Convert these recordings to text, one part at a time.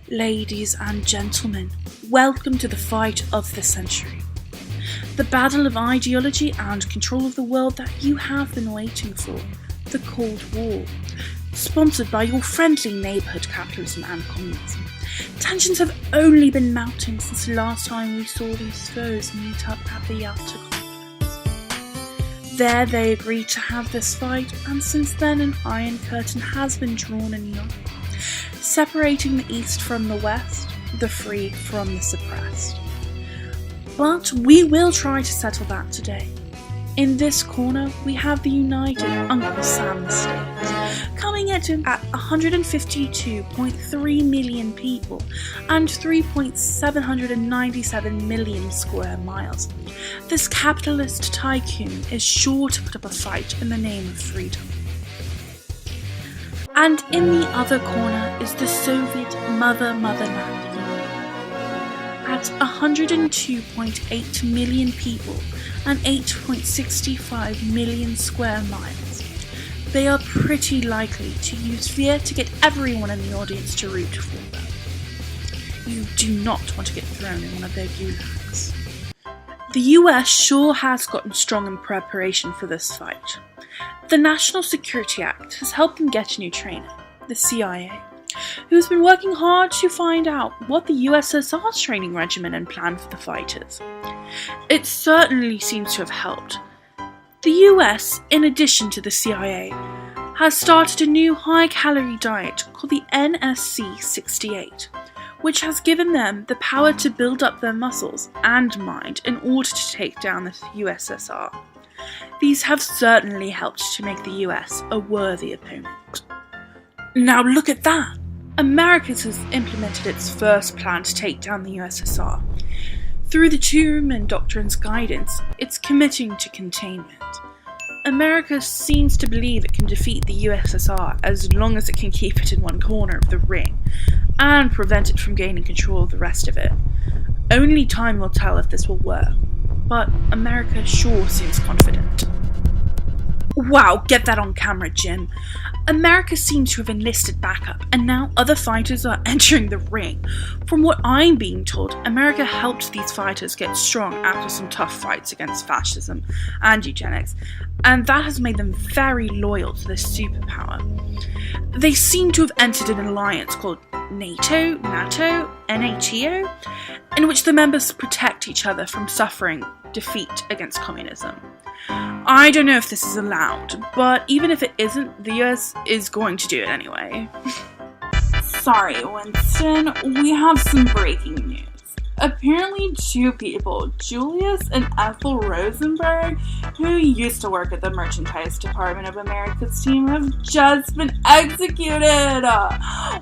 Ladies and gentlemen, welcome to the fight of the century. The battle of ideology and control of the world that you have been waiting for, the Cold War. Sponsored by your friendly neighbourhood capitalism and communism. Tensions have only been mounting since the last time we saw these foes meet up at the Yalta Conference. There they agreed to have this fight, and since then an Iron Curtain has been drawn in Europe, separating the East from the West, the free from the suppressed. But we will try to settle that today. In this corner, we have the united Uncle Sam State, coming in at 152.3 million people and 3.797 million square miles. This capitalist tycoon is sure to put up a fight in the name of freedom. And in the other corner is the Soviet motherland Union. At 102.8 million people and 8.65 million square miles, they are pretty likely to use fear to get everyone in the audience to root for them. You do not want to get thrown in one of their gulags. The US sure has gotten strong in preparation for this fight. The National Security Act has helped them get a new trainer, the CIA, who has been working hard to find out what the USSR's training regimen and plan for the fighters. It certainly seems to have helped. The US, in addition to the CIA, has started a new high-calorie diet called the NSC-68, which has given them the power to build up their muscles and mind in order to take down the USSR. These have certainly helped to make the US a worthy opponent. Now look at that! America has implemented its first plan to take down the USSR. Through the Truman Doctrine's guidance, it's committing to containment. America seems to believe it can defeat the USSR as long as it can keep it in one corner of the ring and prevent it from gaining control of the rest of it. Only time will tell if this will work, but America sure seems confident. Wow, get that on camera, Jim. America seems to have enlisted backup, and now other fighters are entering the ring. From what I'm being told, America helped these fighters get strong after some tough fights against fascism and eugenics, and that has made them very loyal to this superpower. They seem to have entered an alliance called NATO, in which the members protect each other from suffering defeat against communism. I don't know if this is allowed, but even if it isn't, the US is going to do it anyway. Sorry, Winston, we have some breaking news. Apparently 2 people, Julius and Ethel Rosenberg, who used to work at the Merchandise Department of America's team, have just been executed.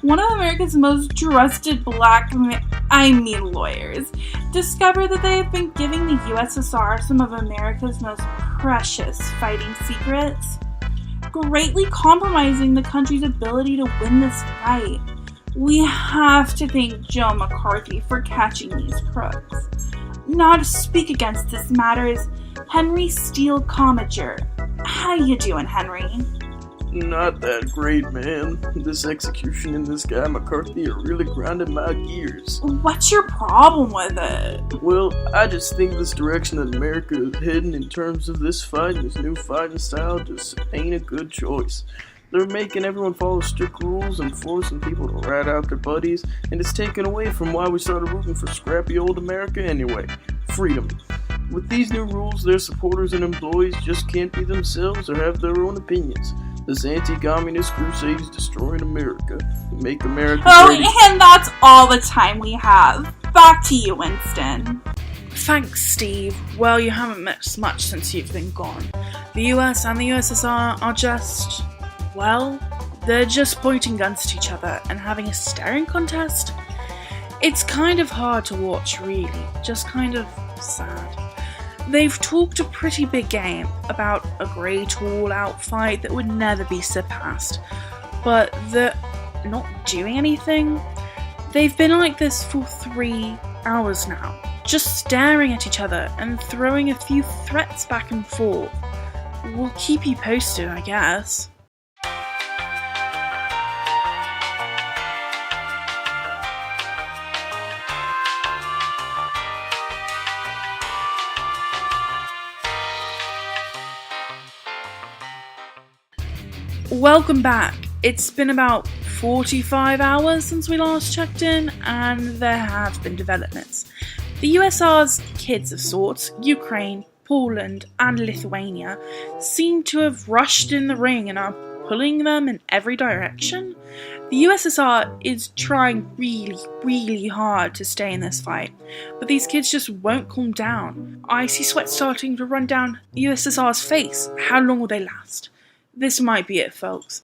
One of America's most trusted lawyers discovered that they have been giving the USSR some of America's most precious fighting secrets, greatly compromising the country's ability to win this fight. We have to thank Joe McCarthy for catching these crooks. Now to speak against this matter is Henry Steele Commager. How you doing, Henry? Not that great, man. This execution and this guy McCarthy are really grinding my gears. What's your problem with it? Well, I just think this direction that America is heading in terms of this fight and this new fighting style just ain't a good choice. They're making everyone follow strict rules and forcing people to rat out their buddies, and it's taken away from why we started rooting for scrappy old America anyway. Freedom. With these new rules, their supporters and employees just can't be themselves or have their own opinions. This anti-communist crusade is destroying America. Make America great. And that's all the time we have. Back to you, Winston. Thanks, Steve. Well, you haven't missed much since you've been gone. The US and the USSR are just... well, they're just pointing guns at each other and having a staring contest. It's kind of hard to watch, really. Just kind of sad. They've talked a pretty big game about a great all-out fight that would never be surpassed, but they're not doing anything. They've been like this for 3 hours now, just staring at each other and throwing a few threats back and forth. We'll keep you posted, I guess. Welcome back. It's been about 45 hours since we last checked in, and there have been developments. The USR's kids of sorts, Ukraine, Poland, and Lithuania, seem to have rushed in the ring and are pulling them in every direction. The USSR is trying really hard to stay in this fight, but these kids just won't calm down. I see sweat starting to run down the USSR's face. How long will they last? This might be it, folks.